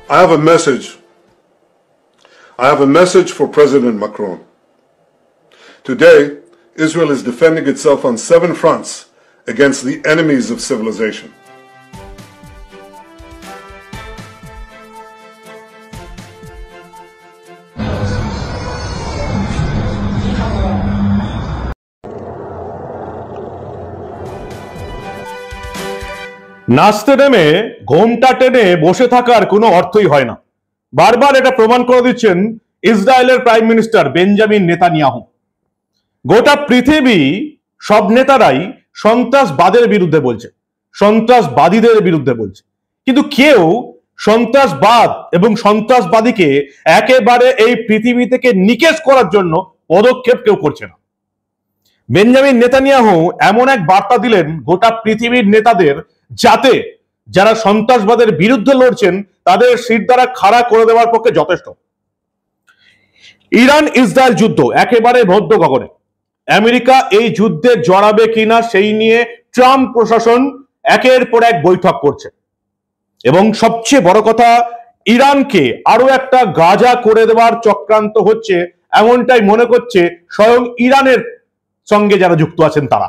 I have a message. I have a message for President Macron. Today, Israel is defending itself on 7 fronts against the enemies of civilization. নাচতে নেমে ঘোমটা টেনে বসে থাকার কোনো অর্থই হয় না। বারবার এটা প্রমাণ করে দিচ্ছেন ইসরায়েলের প্রাইম মিনিস্টার বেঞ্জামিন নেতানিয়াহু। গোটা পৃথিবী সব নেতারাই সন্ত্রাসবাদের বিরুদ্ধে বলছে, সন্ত্রাসবাদীদের বিরুদ্ধে বলছে, কিন্তু কেউ সন্ত্রাসবাদ এবং সন্ত্রাসবাদীকে একেবারে এই পৃথিবী থেকে নিকেশ করার জন্য পদক্ষেপ কেউ করছে না। বেঞ্জামিন নেতানিয়াহু এমন এক বার্তা দিলেন গোটা পৃথিবীর নেতাদের, যাতে যারা সন্ত্রাসবাদের বিরুদ্ধে লড়ছেন তাদের শিরদাঁড়া খাড়া করে দেওয়ার পক্ষে যথেষ্ট। ইরান ইসরায়েল যুদ্ধ একেবারে মধ্য গগনে। আমেরিকা এই যুদ্ধে জড়াবে কিনা সেই নিয়ে ট্রাম্প প্রশাসন একের পর এক বৈঠক করছে, এবং সবচেয়ে বড় কথা, ইরানকে আরো একটা গাজা করে দেওয়ার চক্রান্ত হচ্ছে এমনটাই মনে করছে স্বয়ং ইরানের সঙ্গে যারা যুক্ত আছেন তারা।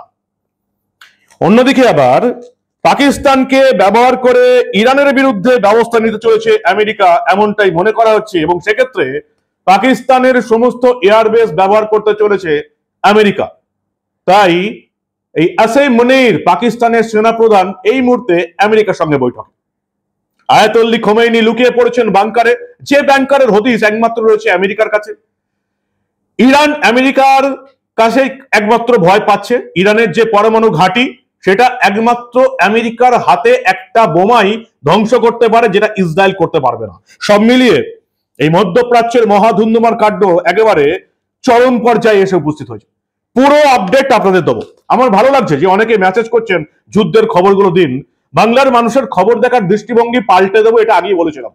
অন্যদিকে আবার পাকিস্তানকে ব্যবহার করে ইরানের বিরুদ্ধে ব্যবস্থা নিতে চলেছে আমেরিকা, এমনটাই মনে করা হচ্ছে, এবং সেক্ষেত্রে পাকিস্তানের সমস্ত এয়ারবেস ব্যবহার করতে চলেছে আমেরিকা। তাই এই আসিম মুনির পাকিস্তানের সেনাপ্রধান এই মুহূর্তে আমেরিকার সঙ্গে বৈঠক। আয়াতুল্লাহ খোমেনি লুকিয়ে পড়েছেন বাংকারে, যে ব্যাংকারের হদিস একমাত্র রয়েছে আমেরিকার কাছে। ইরান আমেরিকার কাছে একমাত্র ভয় পাচ্ছে, ইরানের যে পরমাণু ঘাঁটি সেটা একমাত্র আমেরিকার হাতে একটা বোমাই ধ্বংস করতে পারে, যেটা ইসরায়েল করতে পারবে না। সব মিলিয়ে এই মধ্যপ্রাচ্যের মহাধুন্ধুমার কাণ্ড একেবারে চরম পর্যায়ে এসে উপস্থিত হয়েছে। পুরো আপডেট আপনাদের দেবো। আমার ভালো লাগছে যে অনেকে মেসেজ করছেন যুদ্ধের খবরগুলো দিন। বাংলার মানুষের খবর দেখার দৃষ্টিভঙ্গি পাল্টে দেবো, এটা আগেই বলেছিলাম,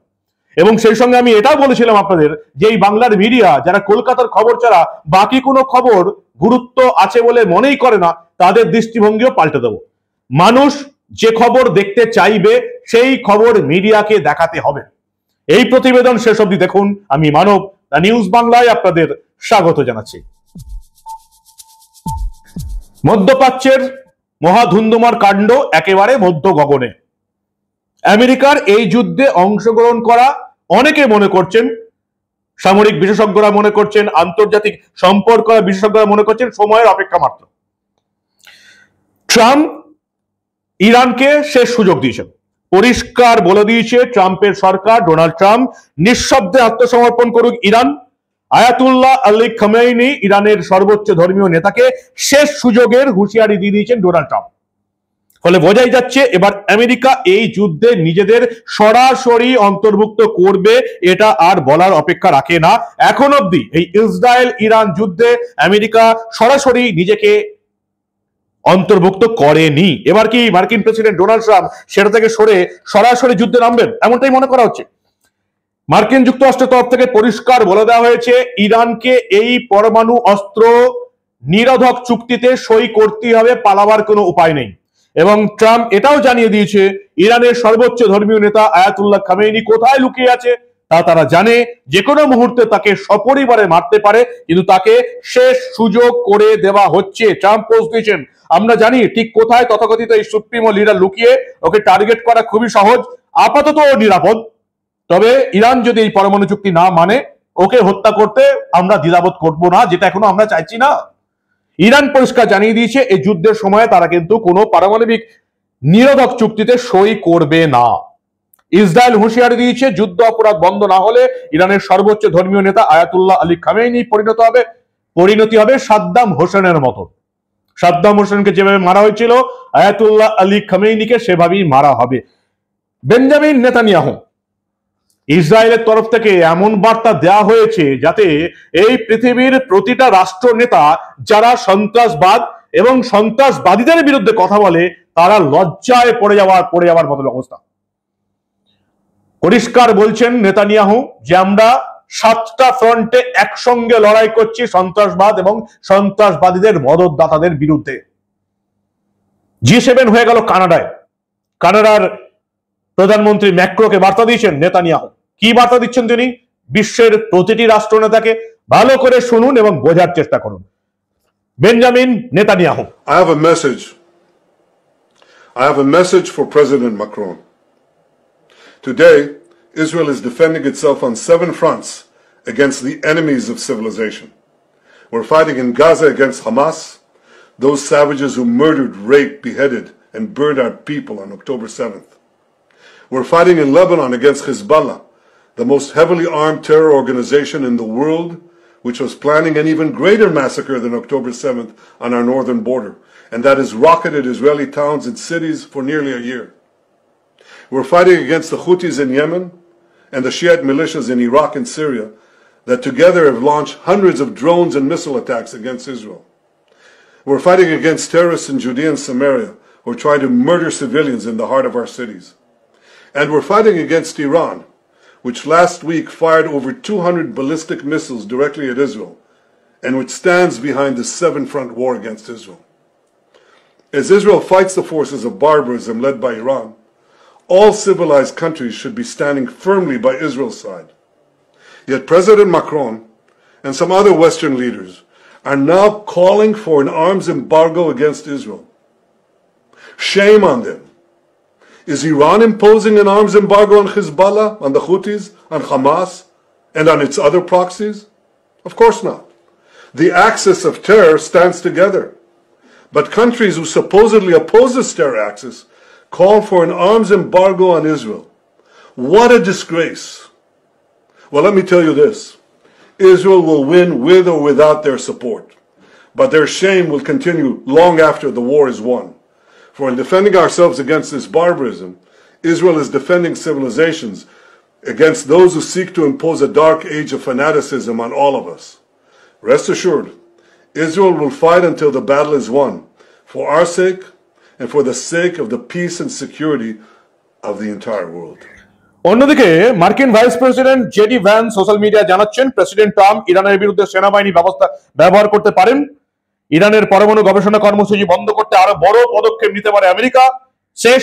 এবং সেই সঙ্গে আমি এটাও বলেছিলাম আপনাদের যে এই বাংলার মিডিয়া যারা কলকাতার খবর ছাড়া বাকি কোনো খবর গুরুত্ব আছে বলে মনেই করে না, তাদের দৃষ্টিভঙ্গিও পাল্টে দেবো। মানুষ যে খবর দেখতে চাইবে সেই খবর মিডিয়াকে দেখাতে হবে। এই প্রতিবেদন শেষ অবধি দেখুন। আমি মানব, দ্য নিউজ বাংলায় আপনাদের স্বাগত জানাচ্ছি। মধ্যপ্রাচ্যের মহাধুন্ধুমার কাণ্ড একেবারে মধ্য গগনে। আমেরিকার এই যুদ্ধে অংশগ্রহণ করা অনেকে মনে করছেন, সামরিক বিশেষজ্ঞরা মনে করছেন, আন্তর্জাতিক সম্পর্ক বিশেষজ্ঞরা মনে করছেন সময়ের অপেক্ষা মাত্র। ট্রাম্প ইরানকে শেষ সুযোগ দিয়েছেন, পরিষ্কার বলে দিয়েছে ট্রাম্পের সরকার, ডোনাল্ড ট্রাম্প নিঃশব্দে আত্মসমর্পণ করুক ইরান। আয়াতুল্লাহ আলী খোমেনি ইরানের সর্বোচ্চ ধর্মীয় নেতাকে শেষ সুযোগের হুঁশিয়ারি দিয়ে দিয়েছেন ডোনাল্ড ট্রাম্প। ফলে বোঝাই যাচ্ছে এবার আমেরিকা এই যুদ্ধে নিজেদের সরাসরি অন্তর্ভুক্ত করবে, এটা আর বলার অপেক্ষা রাখে না। এখন অবধি এই ইসরায়েল ইরান যুদ্ধে আমেরিকা সরাসরি নিজেকে অন্তর্ভুক্ত করেনি। এবার কি মার্কিন প্রেসিডেন্ট ডোনাল্ড ট্রাম্প সেটা থেকে সরে সরাসরি যুদ্ধে নামবেন, এমনটাই মনে করা হচ্ছে। মার্কিন যুক্তরাষ্ট্রের তরফ থেকে পরিষ্কার বলে দেওয়া হয়েছে ইরানকে এই পরমাণু অস্ত্র নিরোধক চুক্তিতে সই করতে হবে, পালাবার কোনো উপায় নেই। এবং ট্রাম্প এটাও জানিয়ে দিয়েছে ইরানের সর্বোচ্চ ধর্মীয় নেতা আয়াতুল্লাহ খোমেনি কোথায় লুকিয়ে আছে তা তারা জানে, যে কোনো মুহূর্তে তাকে সপরিবারে মারতে পারে, কিন্তু তাকে শেষ সুযোগ করে দেওয়া হচ্ছে। ট্রাম্প পোস্ট দিয়েছেন, আমরা জানি ঠিক কোথায় তথাকথিত এই সুপ্রিমো লিডার লুকিয়ে, ওকে টার্গেট করা খুবই সহজ, আপাতত ও নিরাপদ। তবে ইরান যদি এই পরমাণু চুক্তি না মানে ওকে হত্যা করতে আমরা দ্বিধাবোধ করবো না, যেটা এখনো আমরা চাইছি না। ইরান পরিষ্কার জানিয়ে দিয়েছে এই যুদ্ধের সময় তারা কিন্তু কোনো পারমাণবিক নিরোধক চুক্তিতে সই করবে না। ইসরায়েল হুঁশিয়ারি দিয়েছে যুদ্ধ অপরাধ বন্ধ না হলে ইরানের সর্বোচ্চ ধর্মীয় নেতা আয়াতুল্লাহ আলী খোমেনি পরিণতি হবে সাদ্দাম হোসেনের মতো। সাদ্দাম হোসেনকে যেভাবে মারা হয়েছিল আয়াতুল্লাহ আলী খোমেনিকে সেভাবেই মারা হবে। বেঞ্জামিন নেতানিয়াহু ইসরায়েলের তরফ থেকে এমন বার্তা দেওয়া হয়েছে যাতে এই পৃথিবীর প্রতিটা রাষ্ট্র নেতা যারা সন্ত্রাসবাদ এবং সন্ত্রাসবাদীদের বিরুদ্ধে কথা বলে তারা লজ্জায় পড়ে যাওয়ার মতো অবস্থা। পরিষ্কার বলছেন নেতানিয়াহু যে আমরা 7টা ফ্রন্টে একসঙ্গে লড়াই করছি সন্ত্রাসবাদ এবং সন্ত্রাসবাদীদের মদতদাতাদের বিরুদ্ধে। G7 হয়ে গেল কানাডায়, কানাডার প্রধানমন্ত্রী ম্যাক্রোকে বার্তা দিয়েছেন নেতানিয়াহু, কি বার্তা দিচ্ছেন তিনি বিশ্বের প্রতিটি রাষ্ট্রনেতাকে? ভালো করে শুনুন এবং বোঝার চেষ্টা করুন। Benjamin Netanyahu. I have a message for President Macron. Today, Israel is defending itself on 7 fronts against the enemies of civilization. We're fighting in Gaza against Hamas, those savages who murdered, raped, beheaded, and burned our people on October 7th. We're fighting in Lebanon against Hezbollah, the most heavily armed terror organization in the world, which was planning an even greater massacre than October 7th on our northern border, and that has rocketed Israeli towns and cities for nearly a year. We're fighting against the Houthis in Yemen and the Shiite militias in Iraq and Syria that together have launched hundreds of drones and missile attacks against Israel. We're fighting against terrorists in Judea and Samaria who are trying to murder civilians in the heart of our cities. And we're fighting against Iran, which last week fired over 200 ballistic missiles directly at Israel, and which stands behind the 7-front war against Israel. As Israel fights the forces of barbarism led by Iran, all civilized countries should be standing firmly by Israel's side. Yet President Macron and some other Western leaders are now calling for an arms embargo against Israel. Shame on them. Is Iran imposing an arms embargo on Hezbollah, on the Houthis, on Hamas, and on its other proxies? Of course not. The axis of terror stands together. But countries who supposedly oppose this terror axis call for an arms embargo on Israel. What a disgrace. Well, let me tell you this. Israel will win with or without their support. But their shame will continue long after the war is won. For in defending ourselves against this barbarism, Israel is defending civilizations against those who seek to impose a dark age of fanaticism on all of us. Rest assured, Israel will fight until the battle is won, for our sake and for the sake of the peace and security of the entire world. অন্যদিকে মার্কিন vice president JD van social media জানাচ্ছেন president Trump ইরানের বিরুদ্ধে সেনাবাহিনী ব্যবস্থা ব্যবহার করতে পারেন। ইরানের পরমাণু গবেষণা কর্মসূচি বন্ধ করতে আরো বড় পদক্ষেপ নিতে পারে আমেরিকা। শেষ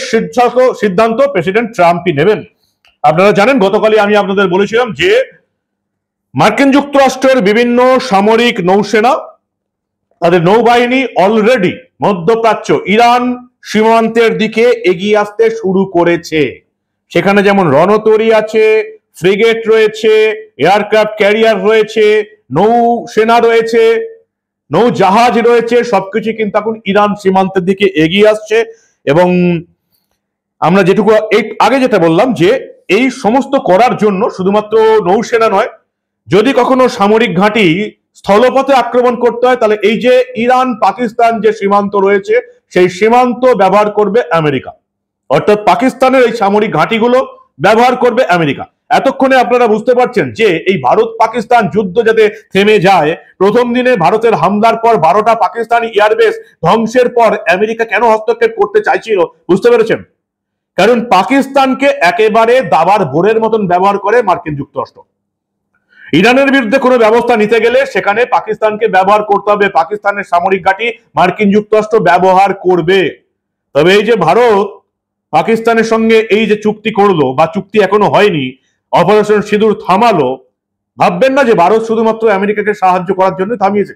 সিদ্ধান্ত প্রেসিডেন্ট ট্রাম্পই নেবেন। আপনারা জানেন গতকালই আমি আপনাদের বলেছিলাম যে মার্কিন যুক্তরাষ্ট্রের বিভিন্ন সামরিক নৌসেনা তাদের নৌবাহিনী অলরেডি মধ্যপ্রাচ্য ইরান সীমান্তের দিকে এগিয়ে আসতে শুরু করেছে। সেখানে যেমন রণতরী আছে, ফ্রিগেট রয়েছে, এয়ারক্রাফট ক্যারিয়ার রয়েছে, নৌসেনা রয়েছে, নৌজাহাজ রয়েছে, সবকিছু কিন্তু এখন ইরান সীমান্তের দিকে এগিয়ে আসছে। এবং আমরা যেটুকু আগে যেটা বললাম যে এই সমস্ত করার জন্য শুধুমাত্র নৌসেনা নয়, যদি কখনো সামরিক ঘাঁটি স্থলপথে আক্রমণ করতে হয় তাহলে এই যে ইরান পাকিস্তান যে সীমান্ত রয়েছে সেই সীমান্ত ব্যবহার করবে আমেরিকা, অর্থাৎ পাকিস্তানের এই সামরিক ঘাঁটিগুলো ব্যবহার করবে আমেরিকা। এতক্ষণে আপনারা বুঝতে পারছেন যে এই ভারত পাকিস্তান যুদ্ধ যাতে থেমে যায়, প্রথম দিনে ভারতের হামলার পর 12টা পাকিস্তানি এয়ারবেস ধ্বংসের পর আমেরিকা কেন হস্তক্ষেপ করতে চাইছিল বুঝতে পেরেছেন? কারণ পাকিস্তানকে একেবারে দাবার বোরের মতন ব্যবহার করে মার্কিন যুক্তরাষ্ট্র। ইরানের বিরুদ্ধে কোনো ব্যবস্থা নিতে গেলে সেখানে পাকিস্তানকে ব্যবহার করতে হবে, পাকিস্তানের সামরিক ঘাঁটি মার্কিন যুক্তরাষ্ট্র ব্যবহার করবে। তবে এই যে ভারত পাকিস্তানের সঙ্গে এই যে চুক্তি করলো বা চুক্তি এখনো হয়নি, অপারেশন সিঁদুর থামালো, ভাববেন না যে ভারত শুধুমাত্র আমেরিকাকে সাহায্য করার জন্য থামিয়েছে।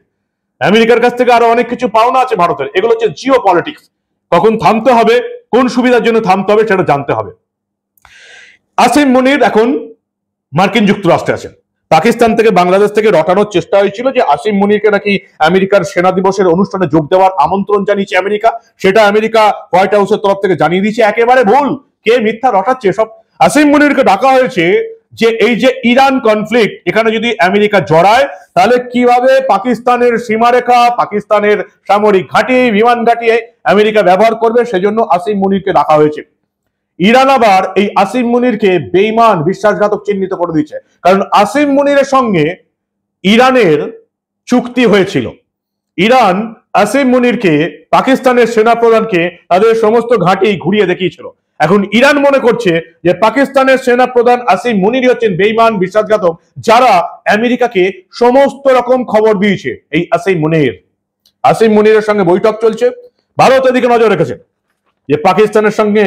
আমেরিকার কাছ থেকে আরো অনেক কিছু পাওনা আছে ভারতের। এগুলো হচ্ছে জিও পলিটিক্স। কখন থামতে হবে, কোন সুবিধার জন্য থামতে হবে সেটা জানতে হবে। আসিম মুনির এখন মার্কিন যুক্তরাষ্ট্রে আছেন। পাকিস্তান থেকে বাংলাদেশ থেকে রটানোর চেষ্টা হয়েছিল যে আসিম মুনিরকে নাকি আমেরিকার সেনা দিবসের অনুষ্ঠানে যোগ দেওয়ার আমন্ত্রণ জানিয়েছে আমেরিকা, সেটা আমেরিকা হোয়াইট হাউসের তরফ থেকে জানিয়ে দিয়েছে। একেবারে ভুল, কে মিথ্যা রটাচ্ছে সব। আসিম মুনিরকে ডাকা হয়েছে যে এই যে ইরান কনফ্লিক্ট, এখানে যদি আমেরিকা জড়ায় তাহলে কিভাবে পাকিস্তানের সীমারেখা, পাকিস্তানের সামরিক ঘাঁটি, বিমান ঘাঁটি আমেরিকা ব্যবহার করবে, সেজন্য আসিম মুনিরকে ডাকা হয়েছে। ইরান আবার এই আসিম মুনিরকে বেঈমান, বিশ্বাসঘাতক চিহ্নিত করে দিচ্ছে। কারণ আসিম মুনিরের সঙ্গে ইরানের চুক্তি হয়েছিল। ইরান আসিম মুনিরকে, পাকিস্তানের সেনাপ্রধানকে তাদের সমস্ত ঘাঁটি ঘুরিয়ে দেখিয়েছিল। এখন ইরান মনে করছে যে পাকিস্তানের সেনাপ্রধান আসিম মুনির হচ্ছেন বেঈমান, বিশ্বাসঘাতক, যারা আমেরিকাকে সমস্ত রকম খবর দিয়েছে। এই আসিম মুনিরের সঙ্গে বৈঠক চলছে। ভারত এদিকে নজর রেখেছে যে পাকিস্তানের সঙ্গে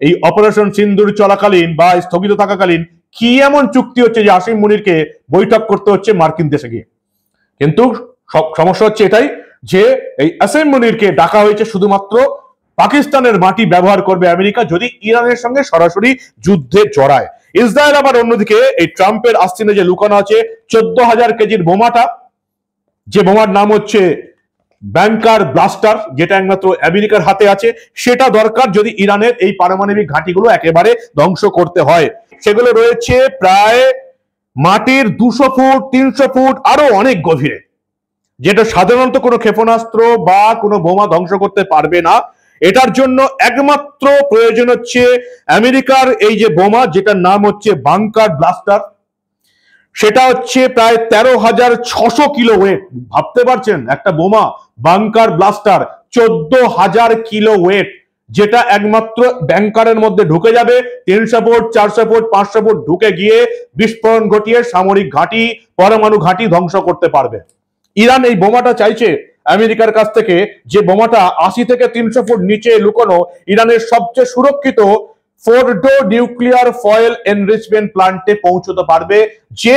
এই অপারেশন সিন্দুর চলাকালীন বা স্থগিত থাকাকালীন কি এমন চুক্তি হচ্ছে যে আসিম মুনিরকে বৈঠক করতে হচ্ছে মার্কিন দেশে গিয়ে। কিন্তু সমস্যা হচ্ছে এটাই যে এই আসিম মুনিরকে ডাকা হয়েছে শুধুমাত্র পাকিস্তানের মাটি ব্যবহার করবে আমেরিকা যদি ইরানের সঙ্গে সরাসরি যুদ্ধে জড়ায়। ইসরায়েল আবার অন্যদিকে এই ট্রাম্পের আস্তিনে যে লুকানো আছে 14,000 কেজির বোমাটা, যে বোমার নাম হচ্ছে ব্যাংকার ব্লাস্টার, যেটা একমাত্র আমেরিকার হাতে আছে, সেটা দরকার যদি ইরানের এই পারমাণবিক ঘাঁটিগুলো একেবারে ধ্বংস করতে হয়। সেগুলো রয়েছে প্রায় মাটির 200 ফুট 300 ফুট আরো অনেক গভীরে, যেটা সাধারণত কোনো ক্ষেপণাস্ত্র বা কোনো বোমা ধ্বংস করতে পারবে না। এটার জন্য একমাত্র প্রয়োজন হচ্ছে আমেরিকার এই যে বোমা, যেটার নাম হচ্ছে বাংকার ব্লাস্টার। সেটা হচ্ছে প্রায় 13,600 কিলো ওয়েট। ভাবতে পারছেন একটা বোমা বাংকার ব্লাস্টার 14,000 কিলো ওয়েট, যেটা একমাত্র ব্যাংকারের মধ্যে ঢুকে যাবে, 300 ফুট 400 ফুট 500 ফুট ঢুকে গিয়ে বিস্ফোরণ ঘটিয়ে সামরিক ঘাঁটি পরমাণু ঘাঁটি ধ্বংস করতে পারবে। ইরান এই বোমাটা চাইছে আমেরিকার কাছ থেকে, যে বোমাটা 80 থেকে 300 ফুট নিচে লুকোনো ইরানের সবচেয়ে সুরক্ষিত ফোর্ডো নিউক্লিয়ার ফয়েল এনরিচমেন্ট প্লান্টে পৌঁছতে পারবে, যে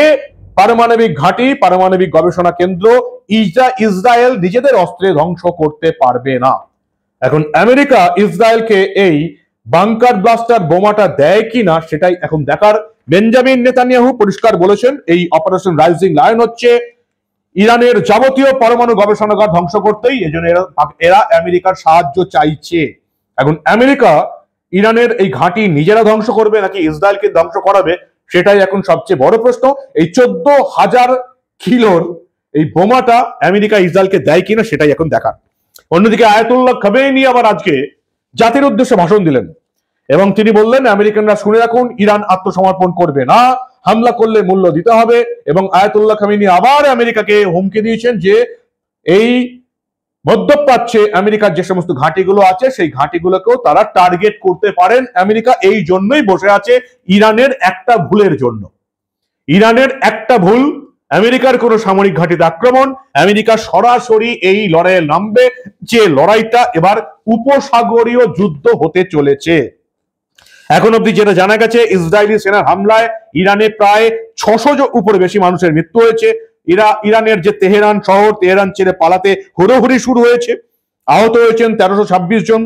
পারমাণবিক ঘাঁটি পারমাণবিক গবেষণা কেন্দ্র ইসরায়েল নিজেদের অস্ত্রে ধ্বংস করতে পারবে না। এখন আমেরিকা ইসরায়েলকে এই বাংকার ব্লাস্টার বোমাটা দেয় কিনা সেটাই এখন দেখার। বেঞ্জামিন নেতানিয়াহু পরিষ্কার বলেছেন এই অপারেশন রাইজিং লায়ন হচ্ছে ইরানের যাবতীয় পরমাণু গবেষণাগার ধ্বংস করতেই, এজন্য এরা আমেরিকার সাহায্য চাইছে। এখন আমেরিকা ইরানের এই ঘাঁটি নিজেরা ধ্বংস করবে নাকি ইসরায়েলকে ধ্বংস করাবে, সেটাই এখন সবচেয়ে বড় প্রশ্ন। এই 14,000 কিলোর এই বোমাটা আমেরিকা ইসরায়েলকে দেয় কিনা সেটাই এখন দেখার। অন্যদিকে আয়াতুল্লাহ খামেনি আবার আজকে জাতির উদ্দেশ্যে ভাষণ দিলেন এবং তিনি বললেন, আমেরিকানরা শুনে রাখুন, ইরান আত্মসমর্পণ করবে না, হামলা করলে মূল্য দিতে হবে। এবং আয়াতুল্লাহ খামেনি আবার আমেরিকাকে হুমকি দিয়েছেন যে এই মধ্যপ্রাচ্যে আমেরিকার যে সমস্ত ঘাঁটিগুলো আছে সেই ঘাঁটিগুলোকেও তারা টার্গেট করতে পারেন। আমেরিকা এই জন্যই বসে আছে ইরানের একটা ভুলের জন্য। ইরানের একটা ভুল, আমেরিকার কোনো সামরিক ঘাঁটিতে আক্রমণ, আমেরিকা সরাসরি এই লড়াইয়ে নামবে, যে লড়াইটা এবার উপসাগরীয় যুদ্ধ হতে চলেছে। এখন অব্দি যেটা জানা গেছে, ইসরায়েলি সেনার হামলায় ইরানে প্রায় 600 উপরে বেশি মানুষের মৃত্যু হয়েছে। ইরানের যে তেহরান শহর, তেহরান ছেড়ে পালাতে হুড়োহুড়ি শুরু হয়েছে। আহত হয়েছেন 1326 জন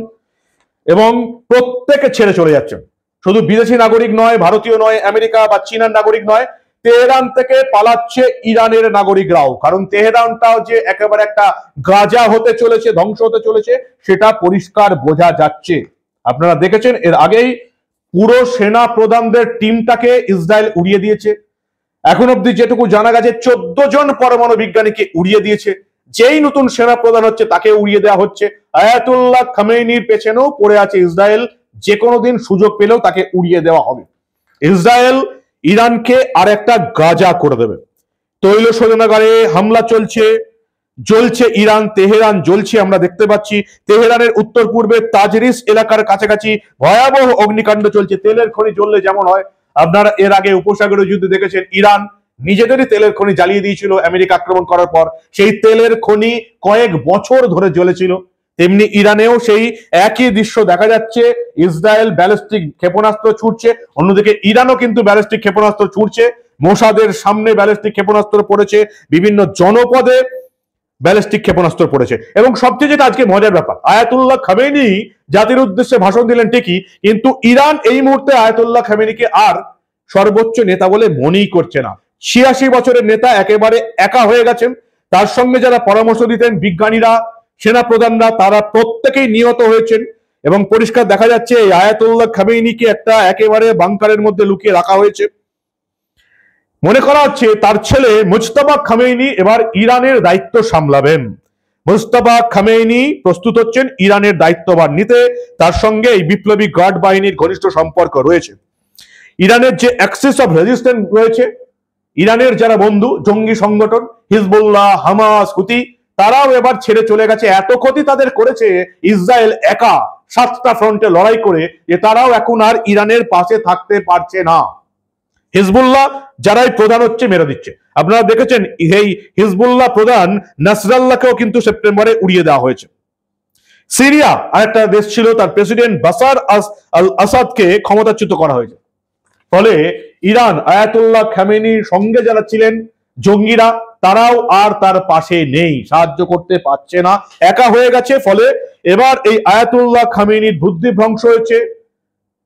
এবং প্রত্যেকে ছেড়ে চলে যাচ্ছেন। শুধু বিদেশি নাগরিক নয়, ভারতীয় নয়, আমেরিকা বা চীনের নাগরিক নয়, তেহরান থেকে পালাচ্ছে ইরানের নাগরিকরাও। কারণ তেহরানটাও যে একেবারে একটা গাজা হতে চলেছে, ধ্বংস হতে চলেছে, সেটা পরিষ্কার বোঝা যাচ্ছে। আপনারা দেখেছেন এর আগেই পুরো সেনা প্রধানদের টিমটাকে ইসরায়েল উড়িয়ে দিয়েছে। এখন অব্দি যেটুকু জানা গেছে 14 জন পরমাণু বিজ্ঞানীকে উড়িয়ে দিয়েছে। যেই নতুন সেনা প্রধান হচ্ছে তাকে উড়িয়ে দেওয়া হচ্ছে। আয়াতুল্লাহ খামেনির পেছনেও পড়ে আছে ইসরায়েল, যে কোনো দিন সুযোগ পেলেও তাকে উড়িয়ে দেওয়া হবে। ইসরায়েল ইরানকে আর একটা গাজা করে দেবে। তৈল শোধনাগারে হামলা জ্বলছে ইরান, তেহরান জ্বলছে। আমরা দেখতে পাচ্ছি তেহরানের উত্তর পূর্বে তাজরিস এলাকার কাছাকাছি ভয়াবহ অগ্নিকাণ্ড চলছে। তেলের খনি জ্বললে যেমন হয়, আপনারা এর আগে উপসাগরীয় যুদ্ধে দেখেছেন ইরান নিজেদেরই তেলের খনি জ্বালিয়ে দিয়েছিল আমেরিকা আক্রমণ করার পর। সেই তেলের খনি কয়েক বছর ধরে জ্বলেছিল। তেমনি ইরানেও সেই একই দৃশ্য দেখা যাচ্ছে। ইসরায়েল ব্যালিস্টিক ক্ষেপণাস্ত্র ছুটছে, অন্যদিকে ইরানও কিন্তু ব্যালিস্টিক ক্ষেপণাস্ত্র ছুটছে। মোসাদের সামনে ব্যালিস্টিক ক্ষেপণাস্ত্র পড়েছে, বিভিন্ন জনপদে ব্যালিস্টিক ক্ষেপণাস্ত্র পড়েছে। এবং সবচেয়ে যেটা আজকে মজার ব্যাপার, আয়াতুল্লাহ খামেনি জাতির উদ্দেশ্যে ভাষণ দিলেন ঠিকই, কিন্তু ইরান এই মুহূর্তে আয়াতুল্লাহ খামেনিকে আর সর্বোচ্চ নেতা বলে মনেই করছে না। 86 বছরের নেতা একেবারে একা হয়ে গেছেন। তার সঙ্গে যারা পরামর্শ দিতেন, বিজ্ঞানীরা, সেনা প্রধানরা, তারা প্রত্যেকেই নিহত হয়েছেন। এবং পরিষ্কার দেখা যাচ্ছে এই আয়াতুল্লাহ খামেনিকে একটা একেবারে বাংকারের মধ্যে লুকিয়ে রাখা হয়েছে। মনে করা হচ্ছে তার ছেলে মুজতবা খামেনি এবার ইরানের দায়িত্ব সামলাবেন। মুজতবা খামেনি প্রস্তুত হচ্ছেন ইরানের দায়িত্বভার নিতে। তার সঙ্গে এই বিপ্লবী গার্ড বাহিনীর ঘনিষ্ঠ সম্পর্ক রয়েছে। ইরানের যে অ্যাক্সিস অফ রেজিস্ট্যান্স রয়েছে, ইরানের যারা বন্ধু জঙ্গি সংগঠন হিজবুল্লাহ, হামাস, হুতি, তারাও এবার ছেড়ে চলে গেছে। এত ক্ষতি তাদের করেছে ইসরায়েল একা 7টা ফ্রন্টে লড়াই করে, যে তারাও এখন আর ইরানের পাশে থাকতে পারছে না। হিজবুল্লাহ যারাই প্রধান হচ্ছে মেরে দিচ্ছে। আপনারা দেখেছেন এই হিজবুল্লাহ প্রধান নাসরাল্লাহকেও কিন্তু সেপ্টেম্বরে উড়িয়ে দেওয়া হয়েছে। সিরিয়া আরেকটা দেশ ছিল, তার প্রেসিডেন্ট বাশার আল আসাদকে ক্ষমতাচ্যুত করা হয়েছে। ফলে ইরান আয়াতুল্লাহ খামেনির সঙ্গে যারা ছিলেন জঙ্গিরা, তারাও আর তার পাশে নেই, সাহায্য করতে পারছে না, একা হয়ে গেছে। ফলে এবার এই আয়াতুল্লাহ খামেনির বুদ্ধিভ্রংশ হয়েছে,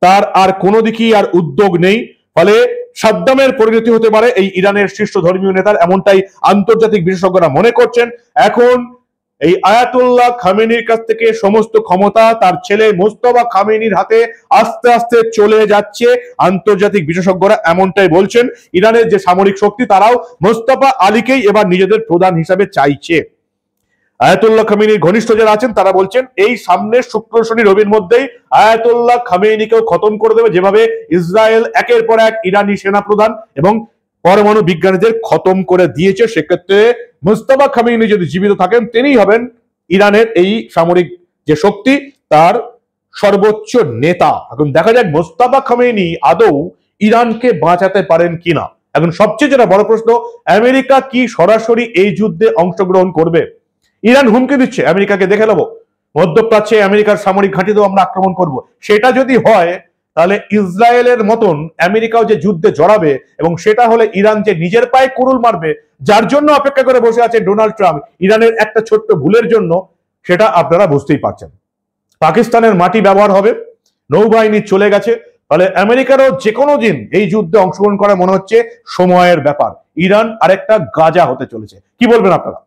তার আর কোনো দিকেই আর উদ্যোগ নেই। ফলে সাদ্দামের পরিণতি হতে পারে এই ইরানের শীর্ষ ধর্মীয় নেতার, এমনটাই আন্তর্জাতিক বিশেষজ্ঞরা মনে করছেন। এখন এই আয়াতুল্লাহ খামেনির কাছ থেকে সমস্ত ক্ষমতা তার ছেলে মোস্তফা খামেনির হাতে আস্তে আস্তে চলে যাচ্ছে, আন্তর্জাতিক বিশেষজ্ঞরা এমনটাই বলছেন। ইরানের যে সামরিক শক্তি তারাও মোস্তফা আলীকেই এবার নিজেদের প্রধান হিসাবে চাইছে। আয়াতুল্লাহ খামেনির ঘনিষ্ঠ যারা আছেন তারা বলছেন এই সামনের শুক্র শনি রবির মধ্যেই আয়াতুল্লাহ খামেনিকেও খতম করে দেবে, যেভাবে ইসরায়েল একের পর এক ইরানি সেনা প্রধান এবং পরমাণু বিজ্ঞানীদের খতম করে দিয়েছে। সেক্ষেত্রে মুস্তাফা খামেনি যদি জীবিত থাকেন তিনিই হবেন ইরানের এই সামরিক যে শক্তি তার সর্বোচ্চ নেতা। এখন দেখা যাক মুস্তাফা খামেনি আদৌ ইরানকে বাঁচাতে পারেন কিনা। এখন সবচেয়ে যেটা বড় প্রশ্ন, আমেরিকা কি সরাসরি এই যুদ্ধে অংশগ্রহণ করবে? ইরান হুমকি দিচ্ছে আমেরিকাকে দেখে নেবো, মধ্যপ্রাচ্যে আমেরিকার সামরিক ঘাঁটিতেও আমরা আক্রমণ করব। সেটা যদি হয় তাহলে ইসরায়েলের মতন আমেরিকাও যে যুদ্ধে জড়াবে, এবং সেটা হলে ইরান যে নিজের পায়ে কুড়ুল মারবে, যার জন্য অপেক্ষা করে বসে আছে ডোনাল্ড ট্রাম্প ইরানের একটা ছোট্ট ভুলের জন্য, সেটা আপনারা বুঝতেই পারছেন। পাকিস্তানের মাটি ব্যবহার হবে, নৌবাহিনী চলে গেছে। ফলে আমেরিকারও যে কোনো দিন এই যুদ্ধে অংশগ্রহণ করা মনে হচ্ছে সময়ের ব্যাপার। ইরান আরেকটা গাজা হতে চলেছে। কি বলবেন আপনারা?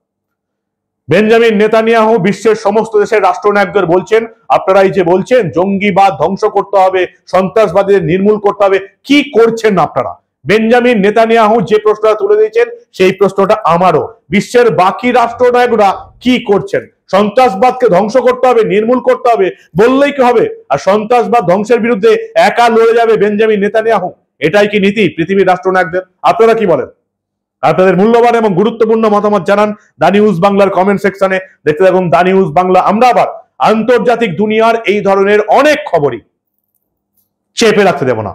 বেঞ্জামিন নেতানিয়াহু বিশ্বের সমস্ত দেশের রাষ্ট্রনায়কদের বলছেন, আপনারা এই যে বলছেন জঙ্গিবাদ ধ্বংস করতে হবে, সন্ত্রাসবাদীদের নির্মূল করতে হবে, কি করছেন আপনারা? বেঞ্জামিন নেতানিয়াহু যে প্রশ্নটা তুলে দিয়েছেন সেই প্রশ্নটা আমারও, বিশ্বের বাকি রাষ্ট্রনায়করা কি করছেন? সন্ত্রাসবাদকে ধ্বংস করতে হবে, নির্মূল করতে হবে বললেই কি হবে? আর সন্ত্রাসবাদ ধ্বংসের বিরুদ্ধে একা লড়ে যাবে বেঞ্জামিন নেতানিয়াহু? এটাই কি নীতি পৃথিবীর রাষ্ট্রনায়কদের? আপনারা কি বলেন? আপনাদের মূল্যবান এবং গুরুত্বপূর্ণ মতামত জানান দা নিউজ বাংলার কমেন্ট সেকশনে। দেখতে থাকুন দা নিউজ বাংলা। আমরা আবার আন্তর্জাতিক দুনিয়ার এই ধরনের অনেক খবরই চেপে রাখতে দেব না।